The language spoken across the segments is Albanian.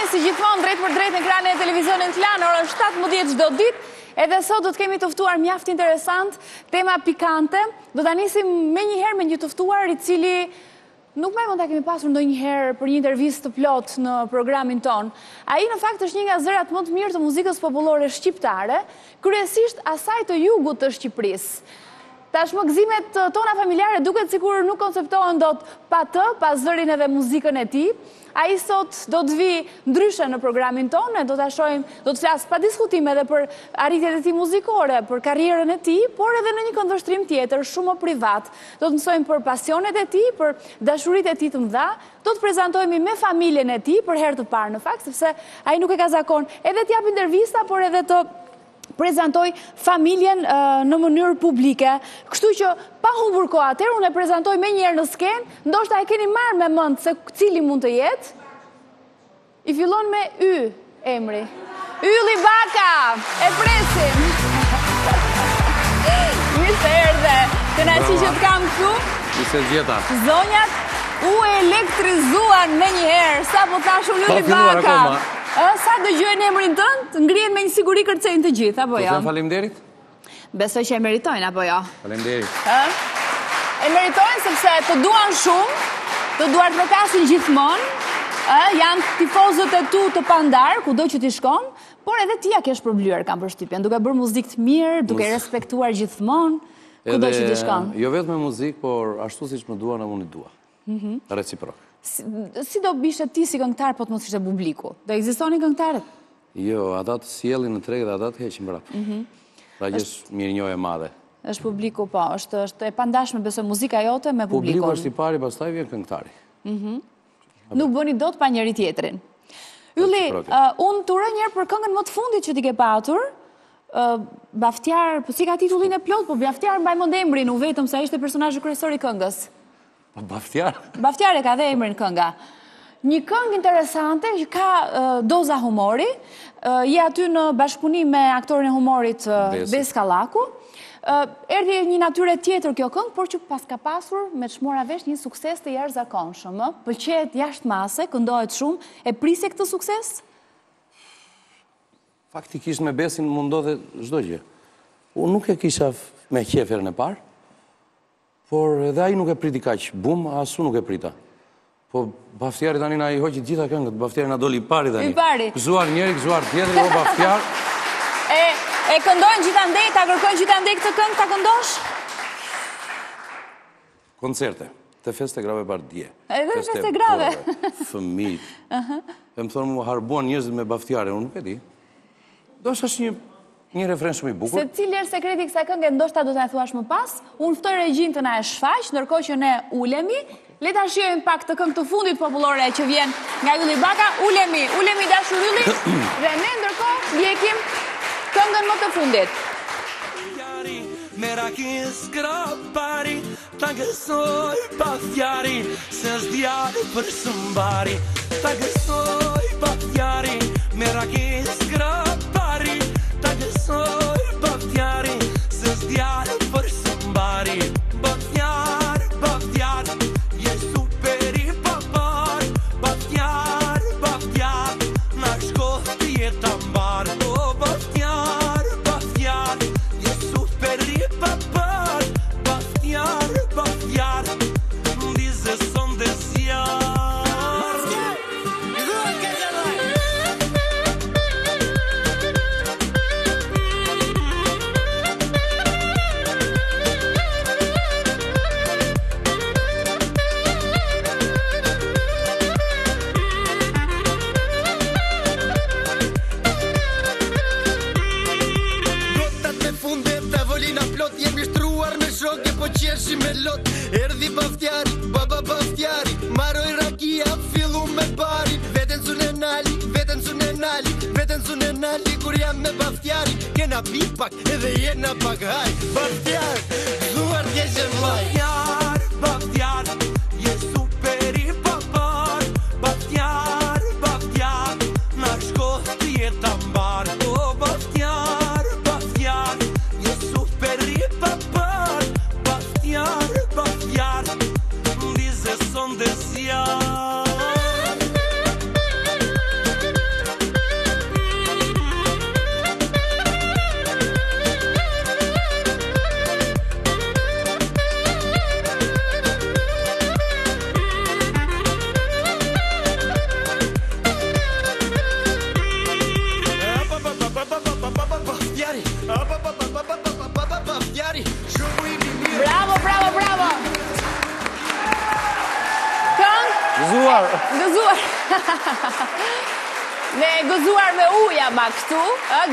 jeni si gjithmonë drejt për drejt në ekranin e televizionit Klan, ora 17 çdo ditë. Edhe sot do të kemi të ftuar mjaft interesant, tema pikante. Do ta nisim menjëherë me një të ftuar i cili nuk më mund ta kemi pasur ndonjëherë për një intervistë të plot në programin ton. Ai në fakt është një nga zërat më të mirë të muzikës popullore shqiptare, kryesisht asaj të jugut të Shqipërisë. Tashmë gëzimet tona familjare duket sikur nuk konceptohen dot pa të, pa zërin edhe muzikën e tij. Ai sot do të vi ndryshe në programin tonë, do ta shohim, do të flas pa diskutim edhe për arritjet e tij muzikore, për karrierën e tij, por edhe në një këndvështrim tjetër, shumë më privat. Do të mësojmë për pasionet e tij, për dashuritë e tij të mëdha. Do të prezantohemi me familjen e tij për herë të parë në fakt, sepse ai nuk e ka zakon edhe të jap intervista, por edhe të prezantoj familjen në mënyrë publike. Kështu që pa humbur kohë atëherë, unë e prezantoj me njerë në skenë, ndoshta e keni marrë me mend se cili mund të jetë. I fillon me Y emri. Ylli Baka, e presim. Mirë se erdhe. Kënaqësi që të kam këtu. Mirë se gjeta. Zonjat u elektrizuan me njëherë, sa po thashun Ylli Baka. Sa dëgjojnë emrin tënd, ngrihen me një siguri kërcejnë të gjithë, apo jo? Po faleminderit? Besoj që e meritojnë, apo jo? Faleminderit. E meritojnë sepse të duan shumë, të duar të rokasin gjithmonë, janë tifozët e tu të pandar, kudo që t'i shkon, por edhe ti ja kesh përblyer, kam përshtypjen, duke bërë muzikë të mirë, duke respektuar gjithmonë, kudo që t'i shkon. Jo vetëm me muzikë, por ashtu siç më duan, unë i dua. Reciprok. Si do bishe ti si këngëtar, po të mos ishte publiku? Do ekzistonin këngëtarët? Jo, ata të sjellin në treg dhe ata të heqin mbrapa. Pra që është mirënjohje e madhe. Është publiku, po, është e pandashme besoj muzika jote me publikun. Publiku është i pari, pastaj vjen këngëtari. Nuk bëni dot pa njëri tjetrin. Ylli, unë të uroj njerë për këngën më të fundit që ti ke patur, Baftiar, po si ka titullin e plot, po Baftiar mbaj mend emrin, u vetëm se ai ishte personazhi kryesor i këngës. Baftiar? Baftiar e ka dhe emrin kënga. Një këngë interesante që ka doza humori, je aty në bashkëpunim me aktorin e humorit Bes Kallaku. Erdhi një natyre tjetër kjo këngë, por që pas ka pasur me çmora vesh një sukses të jashtëzakonshëm. Pëlqejet jashtë mase, këndohet shumë, e prisje këtë sukses? Faktikisht me Besin mundodhe çdo gjë. Unë nuk e kisha me qef herën e parë, por edhe ai nuk e priti kaq, bum, asu nuk e prita. Po Baftiari tani na i hoqi gjitha këngët, Baftiari na doli i pari tani. I pari. Gëzuar njëri, gëzuar tjetri, o Baftiar. E këndojnë gjithandej, ta kërkojnë gjithandej këtë këngë, ta këndosh? Koncerte, të feste grave bardhje. Edhe feste grave. Fëmijë. E më thonë mu harbuan njerëzit me Baftiari, unë nuk e di. Do është një refren shumë i bukur. Se cili është sekreti kësaj këngë, ndoshta do ta thuash më pas. Unë ftoj regjin të na e shfaq, ndërkohë që ne ulemi. Le ta shijojmë pak të këngë të fundit popullore që vjen nga Ylli Baka. Ulemi dashur Ylli. Dhe ne ndërkohë ndjekim këngën më të fundit. Merak skrapari, ta gësoj Baftiari, se është djali për sëmbari. Ta gësoj Baftiari, merak skrapari, ta gësoj Baftiari, se është djali për sëmbari. Baftiar, Baftiar, je super i papar. Baftiar, Baftiar, na shkoh të jetë ambar. O Baftiar, Baftiar, je super i papar. Baftiar, Baftiar, dize son desjar. Po qeshi me lot, erdi Baftiari, baba Baftiari, maroj rakia, fillu me bari. Veten sunë e nali, veten sunë e nali, kur jam me Baftiari, kena pipak edhe jena pak haj. Baftiar, zuar t'jeshe mlaj. Baftiar, Baftiar, je super i papar. Baftiar, Baftiar, na shkoh të jetë ambar. O Baftiar, Baftiar, je super i papar. Baftiar, dize son desjar. Ne gëzuar me uja ma këtu,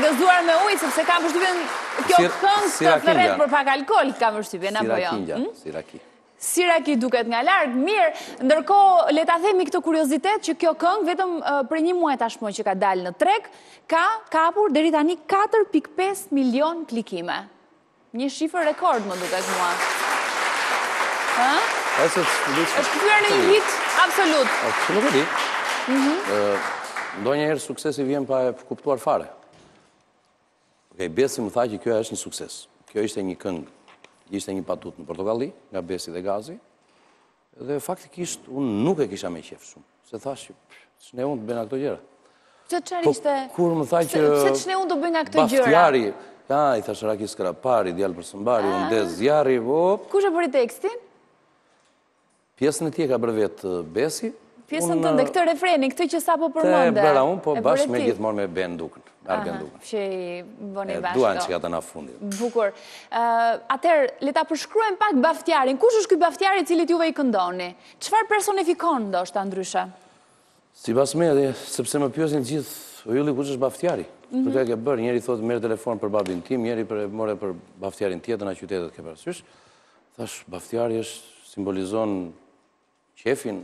gëzuar me ujë, sepse kam përshtypjen kjo këngë të thërret për pak alkool, kam përshtypjen, apo jo? Siraki. Siraki duket nga larg, mirë, ndërkohë le ta themi këtë kuriozitet që kjo këngë vetëm për një muaj tashmë që ka dalë në treg, ka kapur deri tani 4.5 milion klikime. Një shifër rekord më duket mua. Është kthyer në një hit absolut. Nuk e di. Ndonjëherë suksesi vjen pa e kuptuar fare. Besi më tha që kjo është një sukses. Kjo ishte një këngë, ishte një patut në Portokalli, nga Besi dhe Gazi, dhe faktikisht unë nuk e kisha me qef shumë. Se thash që ç'ne unë të bëna këto gjëra. Çfarë ishte? Kur më tha që pse ç'ne unë të bëj nga këto gjëra? Baftiari, i thash Raki Skrapari, djalë për Sëmbari, unë des zjarri, Kush e bëri tekstin? Pjesën e tij ka bërë vetë Besi. Pjesën tënde, këtë refreni, këtë që sapo përmende. Të bëra unë, po bashkë me gjithmonë me Ben Dukën, Arben Dukën. Që i bëni bashkë. Duan që ata na fundit. Bukur. Atëherë, le ta përshkruajmë pak Baftiarin. Kush është ky Baftiari i cili juve i këndoni? Çfarë personifikon ndoshta ndryshe? Sipas meje, sepse më pyesin gjithë, o Ylli, kush është Baftiari? Për ka ke bërë, njëri thotë merr telefon për babin tim, njëri more për Baftiarin tjetër në qytetet ke parasysh. Thash, Baftiari simbolizon qefin,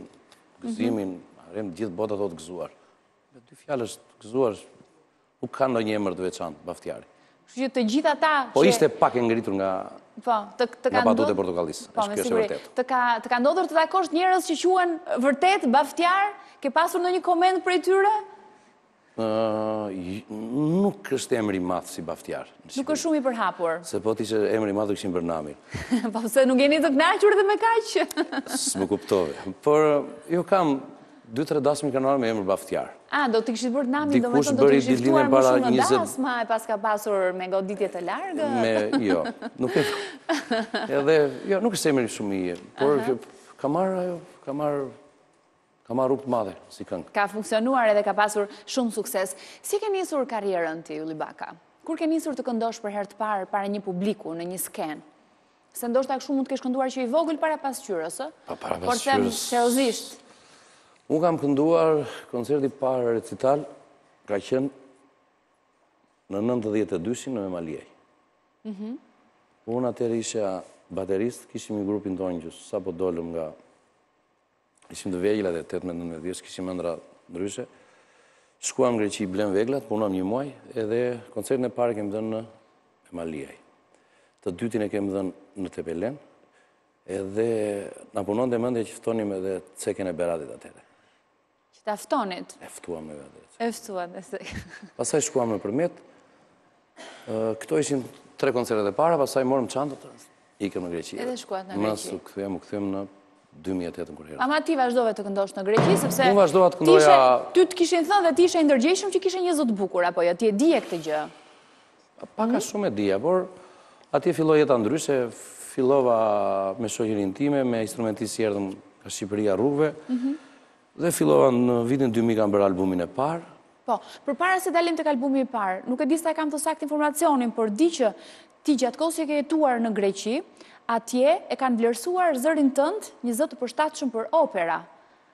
gëzimin, gjithë bota thotë gëzuar. Me dy fjalë është gëzuar, nuk ka ndonjë emër të veçantë Baftiari. Kështu që të gjithë ata Po ishte pak e ngritur nga patut e Portokallis. Po, me siguri. Të ka ndodhur të takosh njerëz që quhen vërtet Baftiar? Ke pasur ndonjë koment prej tyre? Nuk është emri i madh si Baftiar. Nuk është shumë i përhapur. Se po t'ishte emri i madh kishin bërë Namir. Po pse nuk jeni të kënaqur dhe me kaq? S'më kuptove. Por jo kam 2-3 dasmë kanë me emër Baftiar. Do t'i kishit bërë Namir, domethënë do t'i kishit ftuar më shumë në dasma e pas ka pasur me goditje të largë? Jo, nuk e. Edhe jo, nuk është emri shumë i, por ka marrë rrugë të madhe si këngë. Ka funksionuar edhe ka pasur shumë sukses. Si ke nisur karrierën ti, Ylli Baka? Kur ke nisur të këndosh për herë të parë para një publiku, në një skenë? Se ndoshta kështu mund të kesh kënduar që i vogël para pasqyrës, Para pasqyrës. Por them seriozisht. Unë kam kënduar koncerti parë recital, ka qenë në 92-shin në Emaliej. Unë atëherë isha baterist, kishim një grupin tonë që sa po dolëm nga ishim të vegla dhe 18-19 vjeç, kishim ëndra ndryshe. Shkuam në Greqi, blem veglat, punuam një muaj, edhe koncertin e parë kemi dhënë në Emaliej. Të dytin e kemi dhënë në Tepelen, edhe na punon dhe mendja që ftonim edhe ceken e Beratit atëherë. Që ta ftonit? E ftuam me vetë. E ftuat, Pastaj shkuam në përmet. Këto ishin 3 koncertet e para, pastaj morëm çantat, ikëm në Greqi. Edhe shkuat në Greqi. U kthyem në 2008 kur erdhi. Ama ti vazhdove të këndosh në Greqi, sepse unë vazhdova të këndoja. Ty të kishin thënë dhe ti ishe i ndërgjegjshëm që kishe një zot bukur, apo jo? Ti e dije këtë gjë? Paka shumë e dija, por atje filloi jeta ndryshe, fillova me shoqërinë time, me instrumentistë që erdhëm nga Shqipëria rrugëve, dhe fillova në vitin 2000 kam bërë albumin e parë. Po, përpara se dalim tek albumi i parë, nuk e di sa kam të saktë informacionin, por di që ti gjatë kohës që ke jetuar në Greqi, atje e kanë vlerësuar zërin tënd një zot të përshtatshëm për opera.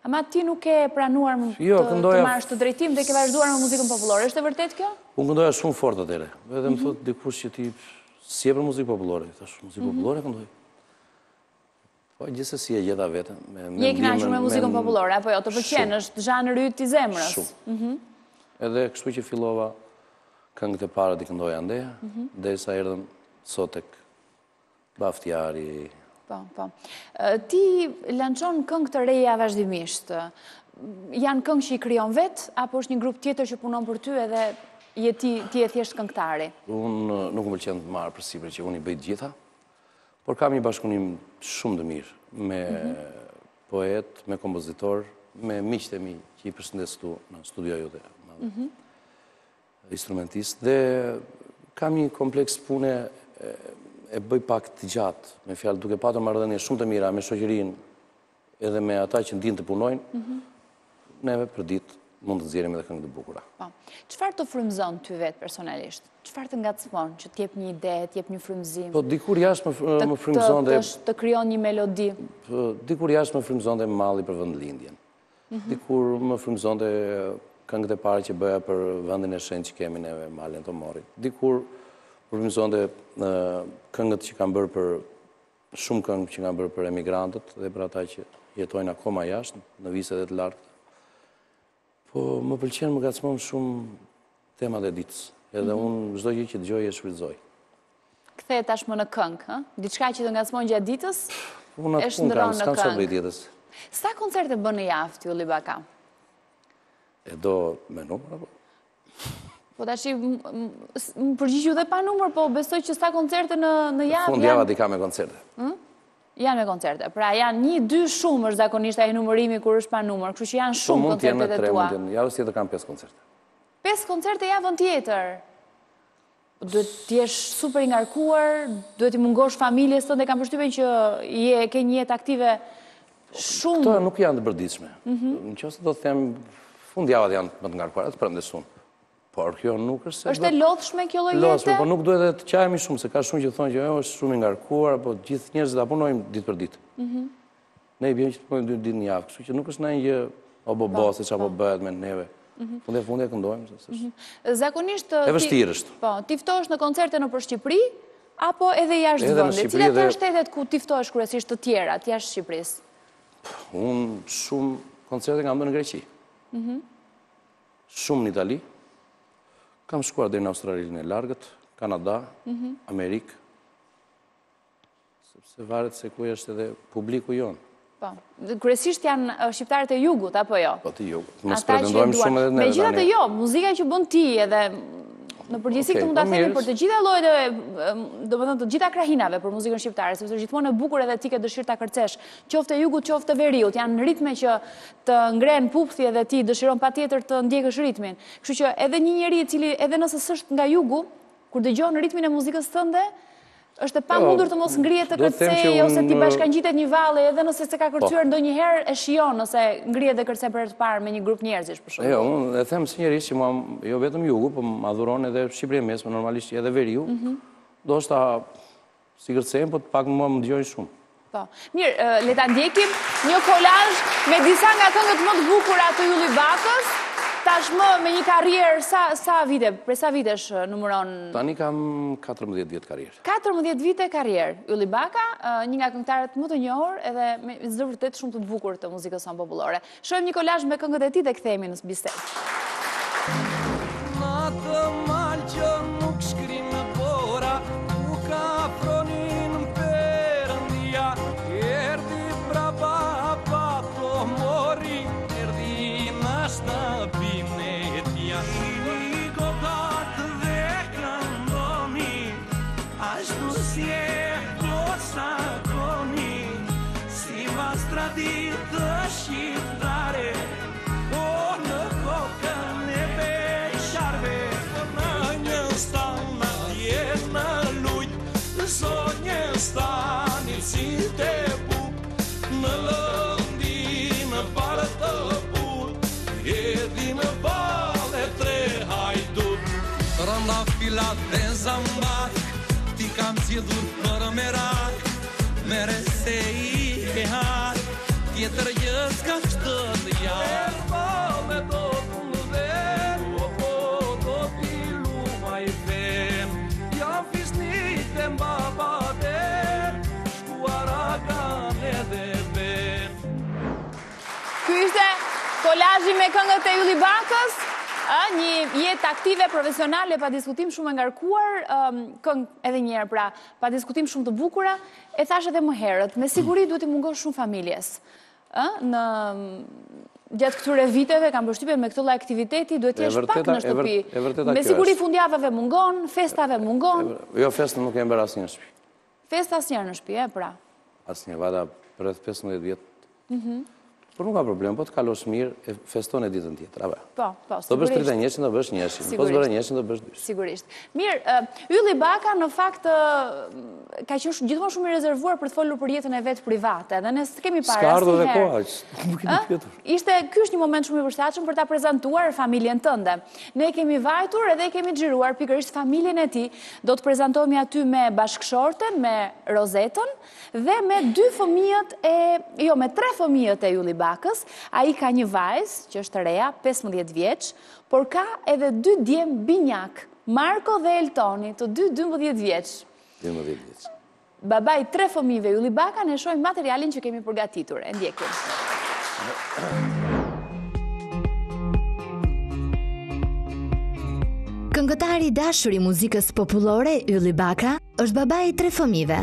Ama ti nuk e pranuar të marrësh të drejtim dhe ke vazhduar me muzikën popullore. Është e vërtet kjo? Unë këndoja shumë fort atëherë. Edhe më thotë dikush që ti si e për muzikë popullore. Thash, muzikë popullore këndoj. Po gjithsesi e gjeta veten. Je i kënaqur me muzikën popullore apo jo? Të pëlqen, është zhanri yt i zemrës. Shumë. Edhe kështu që fillova këngët e para i këndoja ande, derisa erdhëm sot tek Baftiari. Po. Ti lançon këngë të reja vazhdimisht. Janë këngë që i krijon vet, apo është një grup tjetër që punon për ty edhe ti je thjesht këngëtari? Unë nuk më pëlqen të marr përsipër që unë i bëj të gjitha, por kam një bashkëpunim shumë të mirë me poet, me kompozitor, me miqtë e mi që i përshëndes këtu në studio jote. Instrumentist, dhe kam një kompleks pune e bëj pak të gjatë, me fjalë duke patur marrëdhënie shumë të mira me shoqërinë edhe me ata që ndin të punojnë, neve për ditë mund të nxjerrim edhe këngë të bukura. Po. Çfarë të frymëzon ty vetë personalisht? Çfarë të ngacmon që të jep një ide, të jep një frymëzim? Po dikur jashtë më frymëzon të krijon një melodi. Dikur jashtë më frymëzon dhe malli për vendlindjen. Dikur më frymëzonte këngët e parë që bëja për vendin e shenjtë që kemi neve, Malen të Morit. Dikur frymëzonte këngët që kanë bërë për shumë këngë që kanë bërë për emigrantët dhe për ata që jetojnë akoma jashtë, në viset e të largët. Po më pëlqen, më ngacmon shumë temat e ditës. Edhe unë çdo gjë që dëgjoj e shfrytëzoj. Kthehet tashmë në këngë, ë? Diçka që të ngacmon gjatë ditës, Unë e shndron në s'kam çfarë bëj këngë. tjetër. Sa koncerte bën në javë ti Ylli Baka? E do me numër apo? Po tash më përgjigju dhe pa numër, po besoj që sa koncerte në javë Fundjava di ka me koncerte. janë me koncerte. Pra janë 1-2 shumë është zakonisht ai numërimi kur është pa numër, kështu që janë shumë Mund të jenë koncertet e 3, tua. mund të jenë. Javës tjetër kam 5 koncerte. 5 koncerte javën tjetër. Duhet t'jesh super i ngarkuar, duhet i mungosh familjes tënde, kam përshtypjen që ke një jetë aktive shumë. Këto nuk janë të përditshme. Nëse do të them fundjavat janë më të ngarkuara, të prandaj shumë. Por kjo nuk është se Është e lodhshme kjo lloj lodhshme, jete? po nuk duhet edhe të qajemi shumë, se ka shumë që thonë që është shumë i ngarkuar, po gjithë njerëzit ta punojmë ditë për ditë. Ne i bjem që të punojmë 2 ditë në javë, kështu që nuk është ndonjë gjë o se çapo bëhet me neve. Fundja këndojmë. Zakonisht E vështirë është. Po, ti ftohesh në koncerte nëpër Shqipëri apo edhe jashtë Edhe në vendit? Shqipëri Cilat dhe- janë shtetet ku ti ftohesh kryesisht të tjerat jashtë Shqipërisë? Unë shumë koncerte kam bërë në Greqi. Shumë në Itali. Kam shkuar deri në Australinë e largët, Kanada, Amerikë. Sepse varet se ku është edhe publiku jonë. Po. Kryesisht janë shqiptarët e jugut apo jo? Po ti ju. Mos Ata që pretendojmë duan. shumë edhe ne. Megjithatë jo, muzika që bën ti edhe në përgjithësi Okej, këtë mund ta po themi mirë. për të gjitha llojet e, domethënë të gjitha krahinave për muzikën shqiptare, sepse është gjithmonë e bukur edhe ti ke dëshirë ta kërcesh, qoftë e jugut, qoftë e veriut, janë ritme që të ngren pupthi edhe ti dëshiron patjetër të ndjekësh ritmin. Kështu që edhe një njeri i cili edhe nëse s'është nga jugu, kur dëgjon ritmin e muzikës tënde, është e pamundur të mos ngrihet të do të them që kërcej ose ti unë- bashkangjitet një valle edhe nëse s'e ka kërcyer ndonjëherë e shijon ose ngrihet dhe kërcen për herë të parë me një grup njerëzish për shembull. Jo, unë e them sinqerisht që jo vetëm jugu, po më adhuron edhe Shqipëria e Mesme, normalisht edhe veriu. Do shta si kërcejmë, po të pak më dëgjojnë shumë. Po. Mirë, le ta ndjekim një kolazh me disa nga këngët më të bukura të Ylli Bakës. Tashmë me një karrierë prej sa vitesh numëron? Tani kam 14 vjet karrierë. 14 vite karrierë. Ylli Baka, një nga këngëtarët më të njohur edhe me zë vërtet shumë të bukur të muzikës sonë popullore. Shohim një kolazh me këngët e tij dhe kthehemi në bisedë. Natë mal që nuk shkrim në bora, ku ka fronin Perëndia, erdi braba pa to mori, erdi nash në bimnetja. I godat dhe këndoni, ashtu si e kosa koni, si mastradi të shqiptare, o në kokën e besharve, në një stan atje në lujt, zonjë stani si te buk, në lëndi në parë të put, edhi në vale 3 hajdut. Rënda filat dhe zambar, ti kam zjedhur për merak, mere se i e har, tjetër gjës ka shtët jarë. E shpallë do të më dhem, po do t'i luma i them, jam fisnit e mbabater, shkuara kanë edhe vem. Ky ishte kolazhi me këngët e Ylli Bakës, një jetë aktive, profesionale, pa diskutim shumë e ngarkuar, këngë edhe njerë, pra, pa diskutim shumë të bukura, e thash edhe më herët, me siguri duhet i mungosh shumë familjes. Në gjatë këtyre viteve, kam përshtypjen me këtë lloj aktiviteti, duhet të jesh pak në shtëpi. e vërteta Me kjo siguri është. fundjavave mungon, festave mungon, Jo, festën nuk e bërë asnjë në shtëpi. festa asnjëherë në shtëpi, pra. Asnjë, vada rreth 15 vjet. Por nuk ka problem, po të kalosh mirë, e feston e ditën tjetër, apo. Po, Do bësh sigurisht. 31-shin, do bësh 1-shin. Po Sigurisht. s'bëre 1-shin, do bësh 2. Sigurisht. Mirë, Ylli Baka në fakt ka qenë gjithmonë shumë i rezervuar për të folur për jetën e vet private, dhe ne s'kemi parë S'ka ardhur dhe asnjëherë. koha, nuk kemi pyetur. Ky është një moment shumë i përshtatshëm për ta prezantuar familjen tënde. Ne kemi vajtur edhe kemi xhiruar pikërisht familjen e tij. Do të prezantohemi aty me bashkëshorten, me Rozetën dhe me 3 fëmijët e Ylli Bakës. Ai ka një vajzë, që është e reja, 15 vjeç, por ka edhe 2 djem binjak, Marko dhe Eltoni, të 12 vjeç. 12 vjeç. Baba i 3 fëmijëve, Ylli Baka, ne shohim materialin që kemi përgatitur. E ndjekim. Këngëtari i dashur i muzikës popullore, Ylli Baka, është baba i 3 fëmijëve.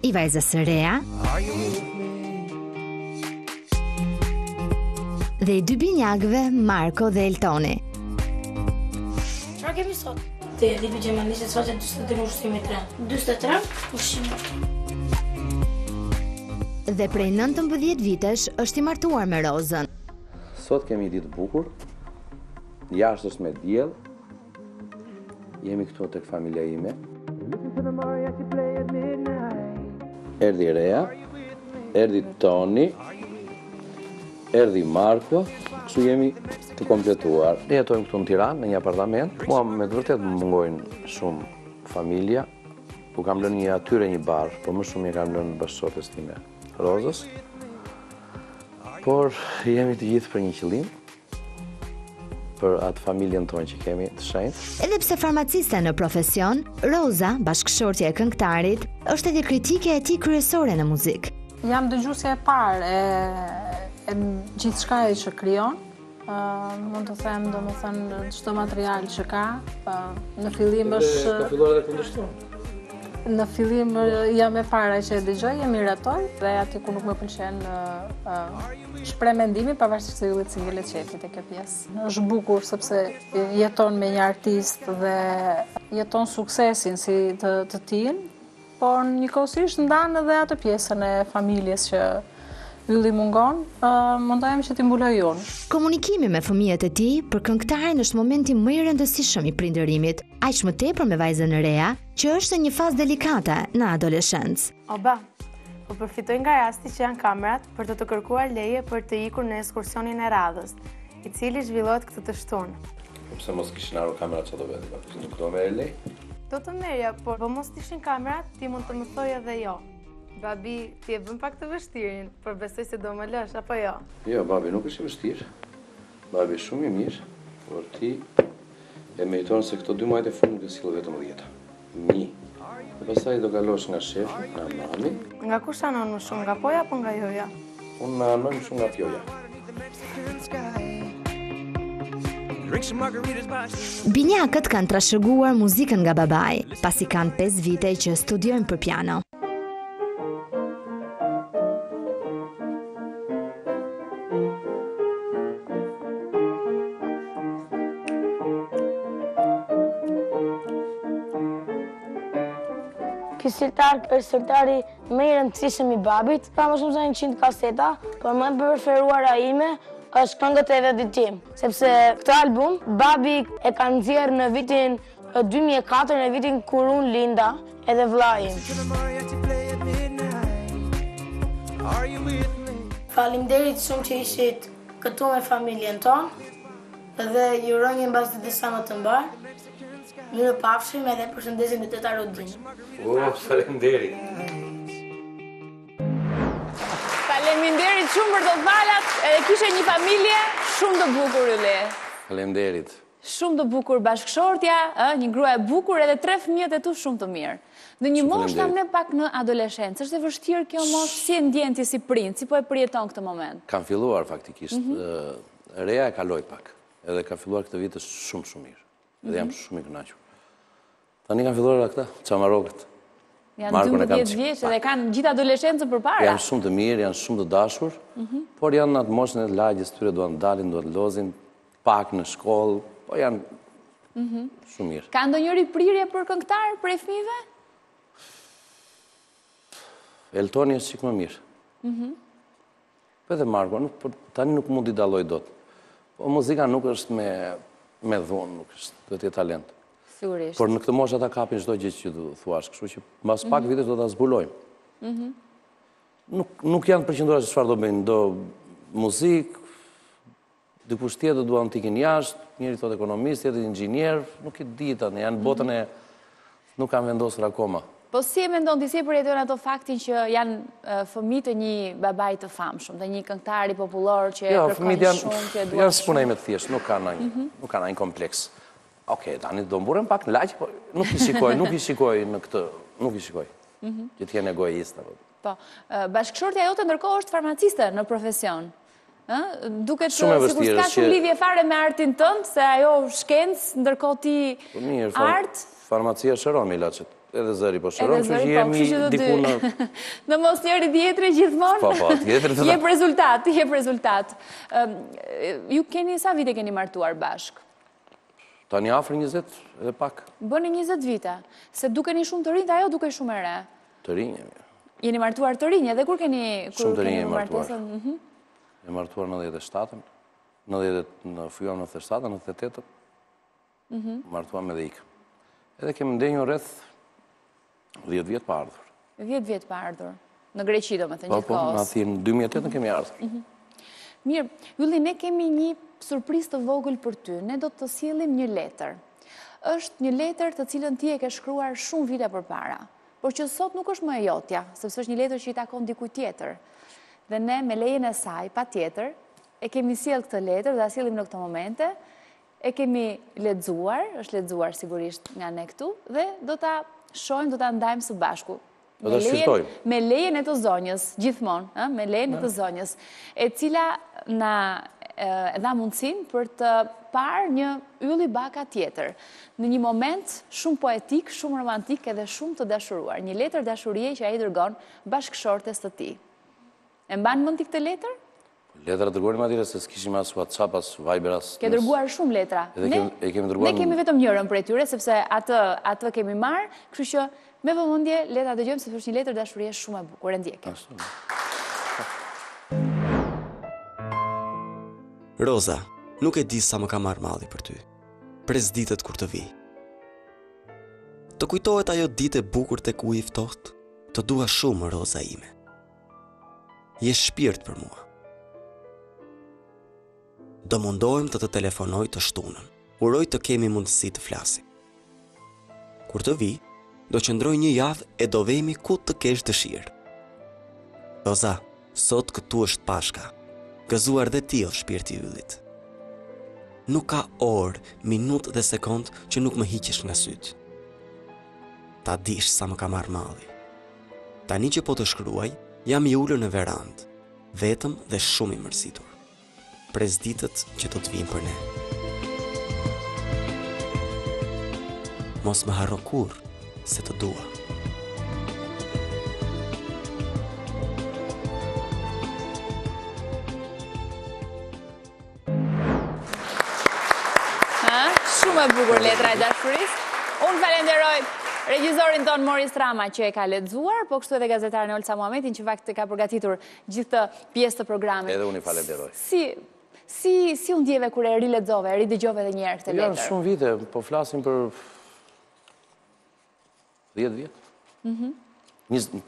I vajzës së reja dhe i 2 binjakëve, Marko dhe Eltoni. Çfarë kemi sot? Te lipi gjermanisë sot e 43 ushqimi 3. 43 ushqimi. Dhe prej 19 vitesh është i martuar me Rozën. Sot kemi ditë bukur, jashtë është me diell, jemi këtu tek familja ime. Erdi Reja, erdi Toni, erdi Marko, kështu jemi të kompletuar. Ne jetojmë këtu në Tiranë, në një apartament. Mua me të vërtet më mungojnë shumë familja. U kam lënë një atyre një barë, por më shumë i kam lënë bashkëshortes time, Rozës. Por jemi të gjithë për një qëllim, për atë familjen tonë që kemi të shenjtë. Edhe pse farmaciste në profesion, Roza, bashkëshortja e këngëtarit, është edhe kritike e tij kryesore në muzikë. Jam dëgjuesja e parë e gjithçka që krijon. Mund të them, domethënë, çdo material që ka, në fillim është Ka filluar edhe kundërshton. Në fillim jam e para që e dëgjoj, e miratoj, dhe aty ku nuk më pëlqen shpreh mendimin pavarësisht se yllit singelet qefi te kjo pjesë. Është bukur sepse jeton me një artist dhe jeton suksesin si të tij, por njëkohësisht ndan edhe atë pjesën e familjes që ylli mungon, mundohem që t'i mbuloj unë. Komunikimi me fëmijët e tij për këngëtarin është momenti më i rëndësishëm i prindërimit, aq më tepër me vajzën e reja, që është në një fazë delikate në adoleshencë. Oba, po përfitoj nga rasti që janë kamerat për të kërkuar leje për të ikur në ekskursionin e radhës, i cili zhvillohet këtë të shtunë. Po pse mos kishin ardhur kamerat çdo vend, nuk do merr lej? Do të merja, por po mos ishin kamerat, ti mund të më thojë edhe jo. Babi, ti e bën pak të vështirin, por besoj se do më lësh, apo jo? Jo, babi nuk është i vështirë. Babi është shumë i mirë, por ti e meriton se këto 2 muajt e fundit do sill vetëm 10. 1. Dhe pastaj do kalosh nga shefi, nga mami. Nga kush anon më shumë, nga poja apo nga joja? Unë anoj më shumë nga pjoja. Binjakët kanë trashëguar muzikën nga babai, pasi kanë 5 vite që studiojnë për piano. Ky sirtar është sirtari më i rëndësishëm i babit, ka më shumë se 100 kaseta, por më e preferuara ime është këngët e vetit tim, sepse këtë album babi e ka nxjerrë në vitin 2004, në vitin kur unë linda, edhe vllai im. Faleminderit shumë që ishit këtu me familjen tonë, dhe ju uroj një mbasdite sa më të mbar. Mirë pafshim edhe përshëndesim dhe teta Rodin. Faleminderit. Faleminderit shumë për të falat, edhe kishe një familje shumë të bukur Ylli. Faleminderit. Shumë të bukur bashkëshortja, një grua e bukur edhe 3 fëmijët e tu shumë të mirë. Në një moshë kam ne pak në adoleshencë, është e vështirë kjo moshë, si e ndjen ti si prind, si po e përjeton këtë moment? Kam filluar faktikisht, reja e kaloj pak, edhe ka filluar këtë vit shumë mirë, edhe jam shumë i kënaqur. Tani kanë filluar këta, çamarokët. Janë 12 vjeç dhe kanë gjithë adoleshencën përpara. Janë shumë të mirë, janë shumë të dashur, por janë në atë moshën e lagjes, tyre duan dalin, duan lozin, pak në shkollë, po janë shumë mirë. Ka ndonjë riprirje për këngëtar, për fëmijëve? Eltoni është çik më mirë. Po edhe Marko, tani nuk mund i dalloj dot. Po muzika nuk është me dhunë, nuk është, do të jetë talent. Sigurisht. Por në këtë moshë ata kapin çdo gjë që thuash, kështu që mbas pak vitesh do ta zbulojmë. Nuk janë përqendruar se çfarë do bëjnë, do muzikë, dikush tjetër do duan të ikin jashtë, njëri thotë ekonomist, tjetri inxhinier, nuk e di tani, janë botën e nuk kanë vendosur akoma. Po si e mendon ti si e përjeton ato faktin që janë fëmijë të një babai të famshëm, të një këngëtari popullor që kërkon shumë, që duan. Janë spunejme të thjeshtë, nuk ka ndonjë kompleks. Okej, tani do mburren pak në lagj, po nuk i shikoj në këtë, nuk i shikoj. Që t'jenë egoist apo. Po, bashkëshortja jote ndërkohë është farmaciste në profesion. Duket Shumë e sikur vështirë s'ka shumë lidhje fare me artin tënd, se ajo shkencë, ndërkohë ti art. Farmacia shëron me ilaçet. Edhe zëri po shëron, kështu që jemi diku në... Në mos njëri tjetri gjithmonë. Po, tjetri të... Jep rezultat. Ju keni, sa vite keni martuar bashk? Tani afër 20 edhe pak. Bëni 20 vite. Se dukeni shumë të rinj, ajo duke shumë e re. Të rinj. Jeni martuar të rinj, edhe kur keni... Shumë të rinj e martuar. E martuar në 97-ën, në fyuam në 97-ën, në 98-ën, martuar me dhe ikë. Edhe kemi ndenjur rreth 10 vjetë pa ardhur. 10 vjetë pa ardhur. Në Greqi do me të një kohës. Po, në Athinë, në 2008 kemi ardhur. Mirë, Ylli, ne kemi një surprizë të vogël për ty. Ne do të sjellim një letër. Është një letër të cilën ti e ke shkruar shumë vite përpara, por që sot nuk është më e jotja, sepse është një letër që i takon dikujt tjetër. Dhe ne, me lejen e saj, pa tjetër, e kemi sjell këtë letër, dhe sjellim në këtë momente, e kemi lexuar, është lexuar sigurisht nga ne këtu, dhe do ta shohim, do ta ndajmë së bashku. Me lejen e të zonjës, gjithmonë, me lejen e të zonjës, e cila na dha mundësinë për të parë një Ylli Baka tjetër, në një moment shumë poetik, shumë romantik edhe shumë të dashuruar. Një letër dashurie që ai dërgon bashkëshortes të tij. E mban mend ti këtë letër? Letra dërguarim atire se s'kishim as WhatsApp, as Viber, as... Ke dërguar shumë letra. Ne kemi vetëm njërën për e tyre, sepse atë kemi marë, kështu që me vëmendje letra dëgjojmë, sepse është një letër dashurie shumë e bukur, e ndjekim. Roza, nuk e di sa më ka marrë malli për ty. Pres ditët kur të vi. Të kujtohet ajo ditë e bukur tek uji i ftohtë? Të dua shumë, Roza ime. Je shpirt për mua. Do mundohem të telefonoj të shtunën. Uroj të kemi mundësi të flasim. Kur të vi, do qëndroj një javë e do vemi ku të kesh dëshirë. Roza, sot këtu është Pashka. Gëzuar dhe ti o shpirti yllit. Nuk ka orë, minutë dhe sekond që nuk më hiqesh nga sytë. Ta dish sa më ka marrë malli. Tani që po të shkruaj, jam i ulur në verandë, vetëm dhe shumë i mërzitur. Pres ditët që do të vijnë për ne. Mos më harro kurrë se të dua. Shumë e bukur letra e dashurisë. Unë falenderoj regjizorin ton Moris Rama që e ka lexuar, po kështu edhe gazetaren Olca Muhametin që fakt ka përgatitur gjithë të pjesë të programit. Edhe unë i falenderoj. Si u ndjeve kur e rilexove, e ridëgjove edhe një herë këtë letër? Janë shumë vite, po flasim për 10 vjet.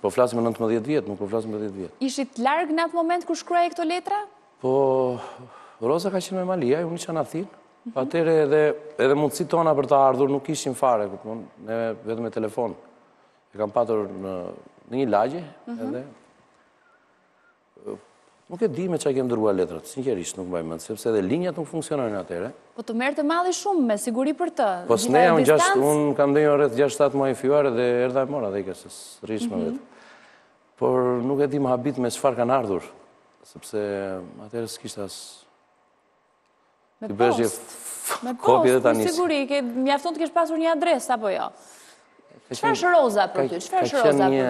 Po flasim për 19 vjet, nuk po flasim për 10 vjet. Ishit larg në atë moment kur shkruaje këto letra? Po Roza ka qenë me Malia, unë isha në Athinë. Atëre edhe mundësi tona për të ardhur nuk ishim fare, ne vetëm me telefon. E kam patur në një lagje, edhe nuk e di me që kem dërguar letrat, sinqerisht nuk mbaj mend, sepse edhe linjat nuk funksionojnë atëre. Po të merrte malli shumë, me siguri për të. Po s'ne, unë kam ndenjur rreth 6-7 muaj fjuar dhe erdha e mora dhe i kësë rrish me vetë. Por nuk e di më habit me çfarë kanë ardhur, sepse atëre s'kishte as... Me post, për siguri, mjafton të kesh pasur një adres, apo jo? Çfarë është Roza për ty? Ka qenë një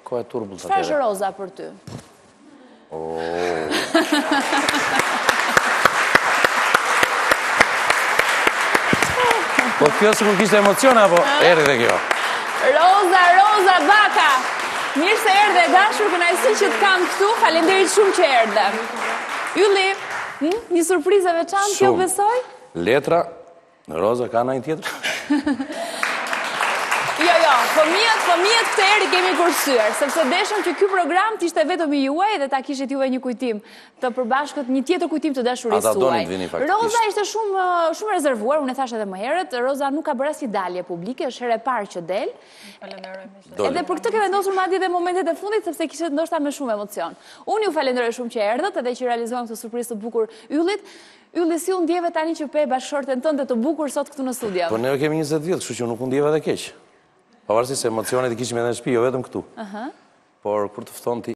kohë turbullte. Çfarë është Roza për ty? Po kjo sikur kishte emocione, apo erdhi dhe kjo? Roza Baka! Mirë se erdhe, dashur, kënaqësi që të kam këtu, faleminderit shumë që erdhe. Ylli, një surprizë e veçantë, kjo besoj? Letra, Roza ka ndonjë tjetër? Jo, Fëmijët këtë herë i kemi kursyer, sepse deshëm që ky program t'ishte vetëm i juaj dhe ta kishit juve një kujtim të përbashkët, një tjetër kujtim të dashurisë Ata tuaj. donin të vini faktikisht. Roza ishte shumë rezervuar, unë e thash edhe më herët, Roza nuk ka bërë asnjë dalje publike, është herë e parë që del. Edhe për këtë ke vendosur madje edhe momentet e fundit sepse kishte ndoshta me shumë emocion. Unë ju falenderoj shumë që erdhët edhe që realizuam këtë surprizë të bukur Yllit. Ylli, si u ndjeve tani që pe bashkëshorten tënde të bukur sot këtu në studio? Po ne kemi 20 vjet, kështu që nuk u ndjeva edhe keq. Pavarësisht se emocionet i kishim edhe në shtëpi, jo vetëm këtu. Por kur të fton ti